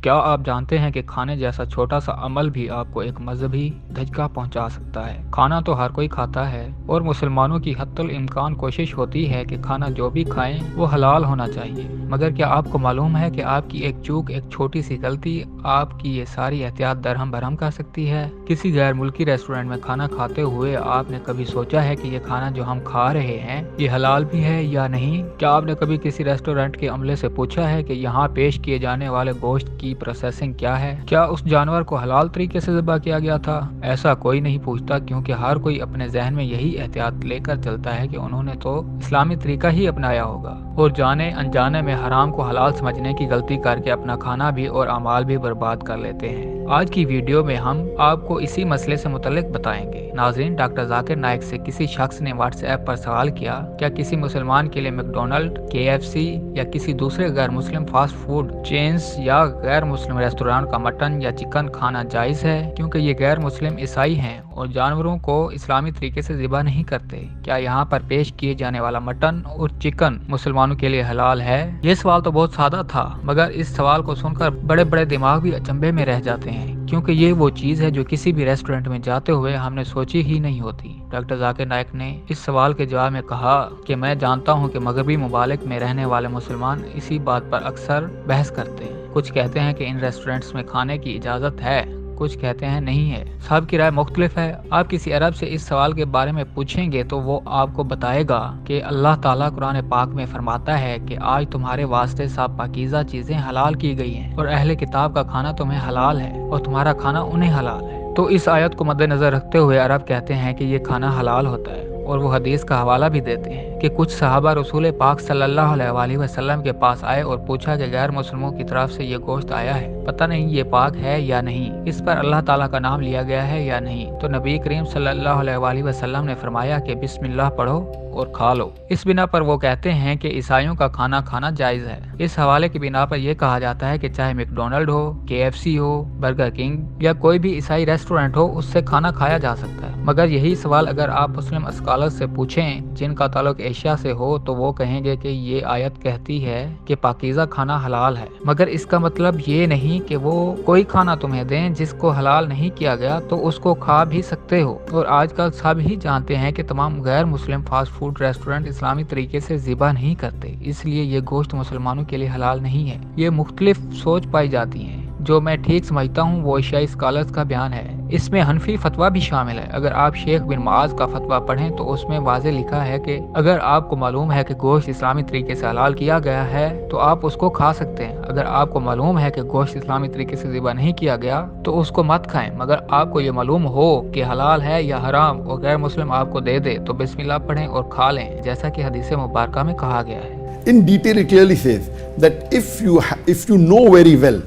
क्या आप जानते हैं कि खाने जैसा छोटा सा अमल भी आपको एक मजहबी धचका पहुंचा सकता है। खाना तो हर कोई खाता है और मुसलमानों की हत्तुल इम्कान कोशिश होती है कि खाना जो भी खाएं वो हलाल होना चाहिए। मगर क्या आपको मालूम है कि आपकी एक चूक, एक छोटी सी गलती आपकी ये सारी एहतियात दरहम बरहम कर सकती है। किसी गैर मुल्की रेस्टोरेंट में खाना खाते हुए आपने कभी सोचा है कि ये खाना जो हम खा रहे हैं ये हलाल भी है या नहीं? क्या आपने कभी किसी रेस्टोरेंट के अमले से पूछा है कि यहाँ पेश किए जाने वाले गोश्त की प्रोसेसिंग क्या है? क्या उस जानवर को हलाल तरीके से ज़िबा किया गया था? ऐसा कोई नहीं पूछता, क्योंकि हर कोई अपने जहन में यही एहतियात लेकर चलता है कि उन्होंने तो इस्लामी तरीका ही अपनाया होगा और जाने अनजाने में हराम को हलाल समझने की गलती करके अपना खाना भी और अमाल भी बर्बाद कर लेते हैं। आज की वीडियो में हम आपको इसी मसले से मुतल्लिक बताएंगे। नाज़रीन, डॉक्टर जाकिर नाइक से किसी शख्स ने व्हाट्सएप पर सवाल किया, क्या किसी मुसलमान के लिए मैकडोनल्ड, KFC या किसी दूसरे गैर मुस्लिम फास्ट फूड चेन्स या गैर मुस्लिम रेस्टोरेंट का मटन या चिकन खाना जायज़ है, क्योंकि ये गैर मुस्लिम ईसाई हैं और जानवरों को इस्लामी तरीके से ज़िबा नहीं करते? क्या यहाँ पर पेश किए जाने वाला मटन और चिकन मुसलमानों के लिए हलाल है? ये सवाल तो बहुत सादा था, मगर इस सवाल को सुनकर बड़े बड़े दिमाग भी अचंभे में रह जाते हैं, क्योंकि ये वो चीज़ है जो किसी भी रेस्टोरेंट में जाते हुए हमने सोची ही नहीं होती। डॉक्टर जाकिर नाइक ने इस सवाल के जवाब में कहा कि मैं जानता हूँ कि मगरबी मुमालिक में रहने वाले मुसलमान इसी बात पर अक्सर बहस करते हैं। कुछ कहते हैं कि इन रेस्टोरेंट्स में खाने की इजाज़त है, कुछ कहते हैं नहीं है। सब की राय मुख्तलिफ है। आप किसी अरब से इस सवाल के बारे में पूछेंगे तो वो आपको बताएगा कि अल्लाह ताला कुरान पाक में फरमाता है कि आज तुम्हारे वास्ते सब पाकीज़ा चीज़ें हलाल की गई हैं और अहले किताब का खाना तुम्हें हलाल है और तुम्हारा खाना उन्हें हलाल है। तो इस आयत को मद्देनजर रखते हुए अरब कहते हैं कि ये खाना हलाल होता है और वो हदीस का हवाला भी देते हैं कि कुछ सहाबा रसूल पाक सल्लल्लाहु अलैहि वसल्लम के पास आए और पूछा कि गैर मुस्लिमों की तरफ से ये गोश्त आया है, पता नहीं ये पाक है या नहीं, इस पर अल्लाह ताला का नाम लिया गया है या नहीं। तो नबी करीम सल्लल्लाहु अलैहि वसल्लम ने फरमाया कि बिस्मिल्लाह पढ़ो और खा लो। इस बिना पर वो कहते हैं कि ईसाइयों का खाना खाना जायज़ है। इस हवाले की बिना पर यह कहा जाता है कि चाहे मैकडोनल्ड हो, KFC हो, बर्गर किंग या कोई भी ईसाई रेस्टोरेंट हो, उससे खाना खाया जा सकता है। मगर यही सवाल अगर आप मुस्लिम स्कॉलर से पूछें जिनका ताल्लुक एशिया से हो, तो वो कहेंगे कि ये आयत कहती है कि पाकीज़ा खाना हलाल है, मगर इसका मतलब ये नहीं कि वो कोई खाना तुम्हें दें जिसको हलाल नहीं किया गया तो उसको खा भी सकते हो। और आजकल सब ही जानते हैं कि तमाम गैर मुस्लिम फास्ट फूड रेस्टोरेंट इस्लामी तरीके से ज़िबा नहीं करते, इसलिए ये गोश्त मुसलमानों के लिए हलाल नहीं है। ये मुख्तलिफ सोच पाई जाती हैं। जो मैं ठीक समझता हूँ वो एशियाई स्कॉलर्स का बयान है। इसमें हनफी फतवा भी शामिल है। अगर आप शेख बिन मुआज का फतवा पढ़ें तो उसमें वाज़े लिखा है कि अगर आपको मालूम है कि गोश्त इस्लामी तरीके से हलाल किया गया है तो आप उसको खा सकते हैं। अगर आपको मालूम है कि गोश्त इस्लामी तरीके से ज़िबा नहीं किया गया तो उसको मत खाएं। मगर आपको ये मालूम हो कि हलाल है या हराम और गैर मुस्लिम आपको दे दे तो बिस्मिल्लाह पढ़ें और खा लें, जैसा कि हदीस मुबारक में कहा गया है। In detail, it clearly says that if you know very well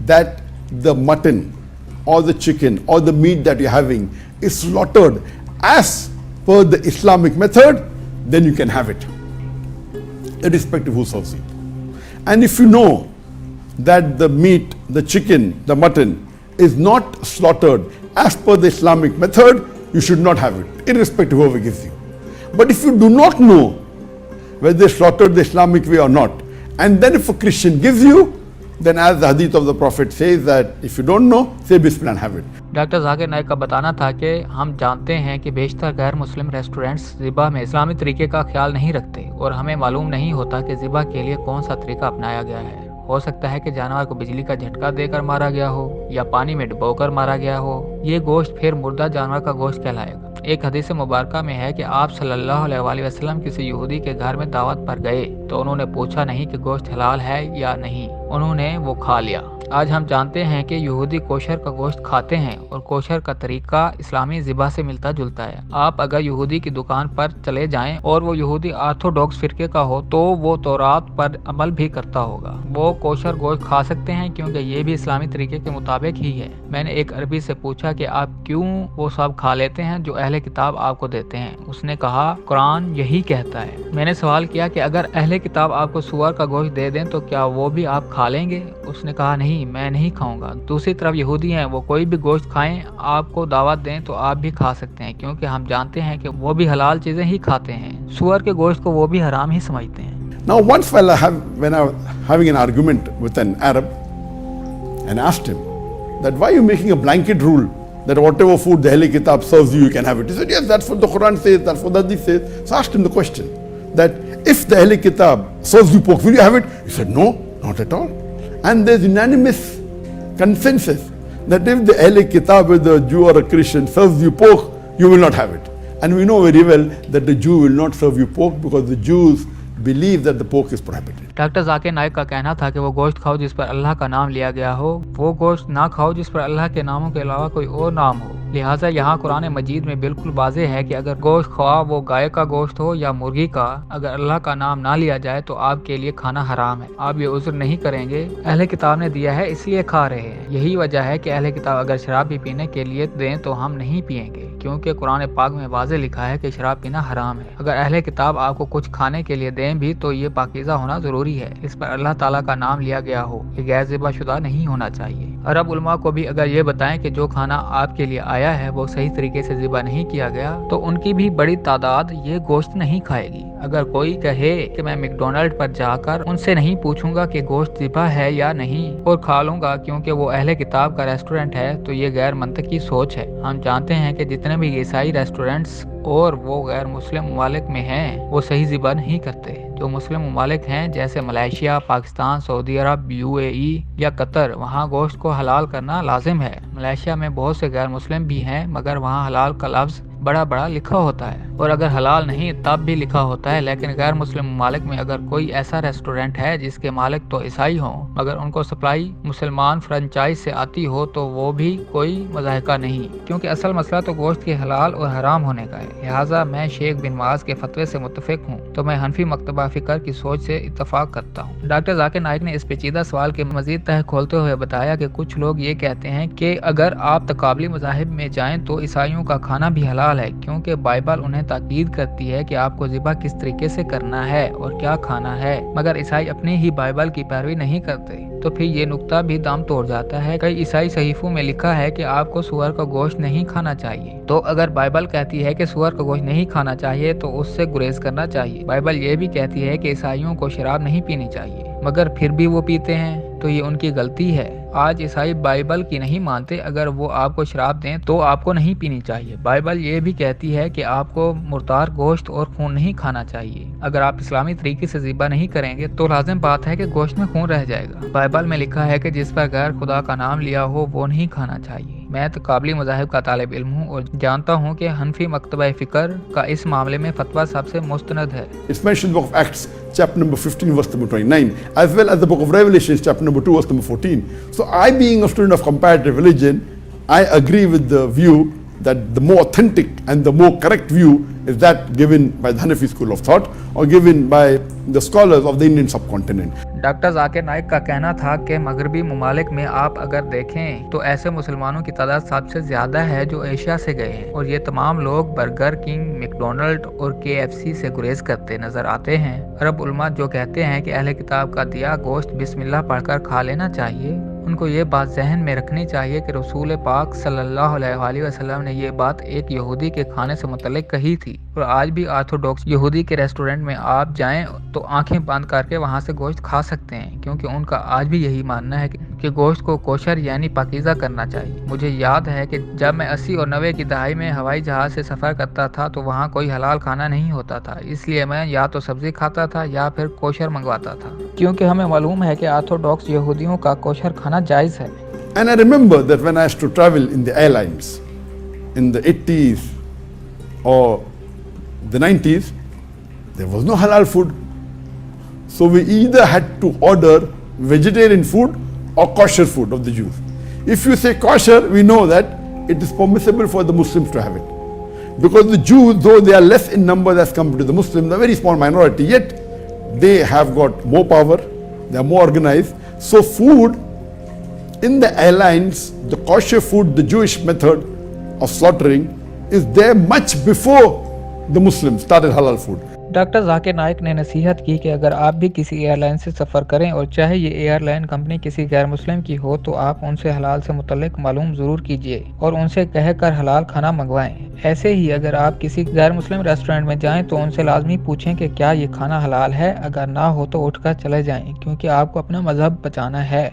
that the mutton or the chicken or the meat that you're having is slaughtered as per the Islamic method, then you can have it, irrespective who serves you. And if you know that the meat, the chicken, the mutton is not slaughtered as per the Islamic method, you should not have it, irrespective of whoever gives you. But if you do not know whether they slaughtered the Islamic way or not, and then if a Christian gives you, then as the hadith of the Prophet says that if you don't know, say Bismillah and have it. Doctor Zakir Naik का बताना था कि हम जानते हैं कि बेशतर गैर मुस्लिम restaurants ज़िबा में इस्लामी तरीके का ख्याल नहीं रखते और हमें मालूम नहीं होता कि ज़िबा के लिए कौन सा तरीका अपनाया गया है। हो सकता है कि जानवर को बिजली का झटका देकर मारा गया हो या पानी में डुबोकर मारा गया हो। ये गोश्त फिर मुर्दा जानवर का गोश्त कहलाएगा। एक हदीस मुबारक में है कि आप सल्लल्लाहु अलैहि वसल्लम किसी यहूदी के घर में दावत पर गए तो उन्होंने पूछा नहीं कि गोश्त हलाल है या नहीं, उन्होंने वो खा लिया। आज हम जानते हैं कि यहूदी कोशर का गोश्त खाते हैं और कोशर का तरीका इस्लामी ज़िबा से मिलता जुलता है। आप अगर यहूदी की दुकान पर चले जाएं और वो यहूदी ऑर्थोडॉक्स फिरके का हो तो वो तौरात पर अमल भी करता होगा। वो कोशर गोश्त खा सकते हैं क्योंकि ये भी इस्लामी तरीके के मुताबिक ही है। मैंने एक अरबी से पूछा कि आप क्यों वो सब खा लेते हैं जो अहले किताब आपको देते हैं। उसने कहा कुरान यही कहता है। मैंने सवाल किया कि अगर अहले किताब आपको सुअर का गोश्त दे दें तो क्या वो भी आप खा लेंगे? उसने कहा नहीं, मैं नहीं खाऊंगा। दूसरी तरफ यहूदी हैं, वो कोई भी गोश्त खाएं, आपको दावत दें तो आप भी खा सकते हैं, क्योंकि हम जानते हैं कि वो भी हलाल चीजें ही खाते हैं। सुअर के गोश्त को वो भी हराम ही समझते हैं। Now once when I was having an argument with an Arab and asked him that why are you making a blanket rule that whatever food the Ahl Kitab serves you, you can have it. He said, yes, that's what the Quran says, that's what the Hadith says. So I asked him the question that if the Ahl Kitab serves you pork, will you have it? He said, no, not at all. And there's unanimous consensus that if the Ahl Kitab, whether a Jew or a Christian, serves you pork, you will not have it. And we know very well that the Jew will not serve you pork because the Jews believe that the pork is prohibited. Doctor Zakir Naik का कहना था कि वो गोश्त खाओ जिस पर अल्लाह का नाम लिया गया हो, वो गोश्त ना खाओ जिस पर अल्लाह के नामों के अलावा कोई और नाम हो। लिहाजा यहाँ कुरान मजीद में बिल्कुल वाज़ेह है कि अगर गोश्त ख्वाह वो गाय का गोश्त हो या मुर्गी का, अगर अल्लाह का नाम ना लिया जाए तो आपके लिए खाना हराम है। आप ये उज़्र नहीं करेंगे, अहले किताब ने दिया है इसलिए खा रहे हैं। यही वजह है कि अहले किताब अगर शराब भी पीने के लिए दें तो हम नहीं पिएंगे, क्योंकि कुरान पाक में वाज़ेह लिखा है कि शराब पीना हराम है। अगर अहले किताब आपको कुछ खाने के लिए दें भी तो ये पाकीज़ा होना ज़रूरी है, इस पर अल्लाह ताला का नाम लिया गया हो, ये गैर ज़िबाशुदा नहीं होना चाहिए। अरब उलमा को भी अगर ये बताएं कि जो खाना आपके लिए आया है वो सही तरीके से ज़िबा नहीं किया गया तो उनकी भी बड़ी तादाद ये गोश्त नहीं खाएगी। अगर कोई कहे कि मैं मैकडॉनल्ड पर जाकर उनसे नहीं पूछूंगा कि गोश्त ज़िबा है या नहीं और खा लूंगा क्योंकि वो अहले किताब का रेस्टोरेंट है, तो ये गैर मंतकी सोच है। हम जानते हैं कि जितने भी ईसाई रेस्टोरेंट्स और वो गैर मुस्लिम ममालिक में हैं वो सही ज़िबा नहीं करते। जो मुस्लिम ममालिक हैं जैसे मलेशिया, पाकिस्तान, सऊदी अरब, UAE या कतर, वहाँ गोश्त को हलाल करना लाजिम है। मलेशिया में बहुत से गैर मुस्लिम भी हैं मगर वहाँ हलाल का लफ्ज़ बड़ा बड़ा लिखा होता है, और अगर हलाल नहीं तब भी लिखा होता है। लेकिन गैर मुस्लिम ममालिक में अगर कोई ऐसा रेस्टोरेंट है जिसके मालिक तो ईसाई हों मगर उनको सप्लाई मुसलमान फ्रेंचाइज से आती हो तो वो भी कोई मज़ाहिका नहीं, क्योंकि असल मसला तो गोश्त के हलाल और हराम होने का है। लिहाजा मैं शेख बिन बाज़ के फतवे से मुत्तफिक हूँ, तो मैं हनफी मकतबा फ़िक्र की सोच से इत्तफाक करता हूँ। डॉक्टर जाकिर नाइक ने इस पेचीदा सवाल के मज़ीद तह खोलते हुए बताया कि कुछ लोग ये कहते हैं कि अगर आप तकाबली मज़ाहिब में जाएँ तो ईसाइयों का खाना भी हलाल है, क्योंकि बाइबल उन्हें ताकीद करती है कि आपको ज़िबा किस तरीके से करना है और क्या खाना है, मगर ईसाई अपनी ही बाइबल की पैरवी नहीं करते। तो फिर ये नुक्ता भी दाम तोड़ जाता है। कई ईसाई सहीफों में लिखा है कि आपको सूअर का गोश्त नहीं खाना चाहिए, तो अगर बाइबल कहती है कि सूअर का गोश्त नहीं खाना चाहिए तो उससे गुरेज करना चाहिए। बाइबल ये भी कहती है कि ईसाइयों को शराब नहीं पीनी चाहिए मगर फिर भी वो पीते हैं, तो ये उनकी गलती है। आज ईसाई बाइबल की नहीं मानते, अगर वो आपको शराब दें तो आपको नहीं पीनी चाहिए। बाइबल ये भी कहती है कि आपको मुर्दार गोश्त और खून नहीं खाना चाहिए। अगर आप इस्लामी तरीके से ज़िबा नहीं करेंगे तो लाजिम बात है कि गोश्त में खून रह जाएगा। बाइबल में लिखा है कि जिस पर गैर खुदा का नाम लिया हो वो नहीं खाना चाहिए। मैं तो काबिल मज़ाहिब का तालिब इल्म हूँ और जानता हूँ कि हनफी मकतबा फ़िक्र का इस मामले में फतवा सबसे मुस्तनद है। It's mentioned in the book of Acts, chapter number 15, verse number 29, as well as the book of Revelation, chapter number 2, verse number 14. So I, being a student of comparative religion, I agree with the view that the more authentic and the more correct view is that given by the Hanafi school of thought or given by the scholars of the Indian subcontinent. Doctor Zakir Naik का कहना था कि मगरबी ममालिक में आप अगर देखें तो ऐसे मुसलमानों की तादाद सबसे ज़्यादा है जो एशिया से गए हैं, और ये तमाम लोग बर्गर किंग, मैकडॉनल्ड और KFC से गुरेज करते नज़र आते हैं। अरब उलमा जो कहते हैं कि अहले किताब का दिया गोश्त बिस्मिल्लाह पढ़कर खा लेना चाहिए, उनको ये बात जहन में रखनी चाहिए कि रसूल पाक सल्लल्लाहु अलैहि वसल्लम ने ये बात एक यहूदी के खाने से मुतल्लिक कही थी। और आज भी ऑर्थोडॉक्स यहूदी के रेस्टोरेंट में आप जाएं तो आंखें बंद करके वहां से गोश्त खा सकते हैं, क्योंकि उनका आज भी यही मानना है कि गोश्त को कोशर यानी पाकीज़ा करना चाहिए। मुझे याद है कि जब मैं 80 और 90 की दहाई में हवाई जहाज से सफ़र करता था तो वहाँ कोई हलाल खाना नहीं होता था, इसलिए मैं या तो सब्ज़ी खाता था या फिर कोशर मंगवाता था, क्योंकि हमें मालूम है कि ऑर्थोडॉक्स यहूदियों का कोशर खाना जायज़ है। And I remember that when I used to travel in the airlines in the 80s or the 90s, there was no halal food. So we either had to order vegetarian food or kosher food of the Jews. If you say kosher, we know that it is permissible for the Muslims to have it. Because the Jews, though they are less in number as compared to the Muslims, a very small minority, yet they have got more power, they are more organized. So food in the airlines, the kosher food, the Jewish method of slaughtering is there much before the Muslims started halal food. Doctor Zakir Naik ने नसीहत की कि अगर आप भी किसी airline से सफ़र करें और चाहे ये एयरलाइन कंपनी किसी गैर मुस्लिम की हो तो आप उनसे हलाल से मुतल्लिक मालूम ज़रूर कीजिए और उनसे कहकर हलाल खाना मंगवाएं। ऐसे ही अगर आप किसी गैर मुस्लिम रेस्टोरेंट में जाएं तो उनसे लाजमी पूछें कि क्या ये खाना हलाल है, अगर ना हो तो उठकर चले जाएं, क्योंकि आपको अपना मजहब बचाना है।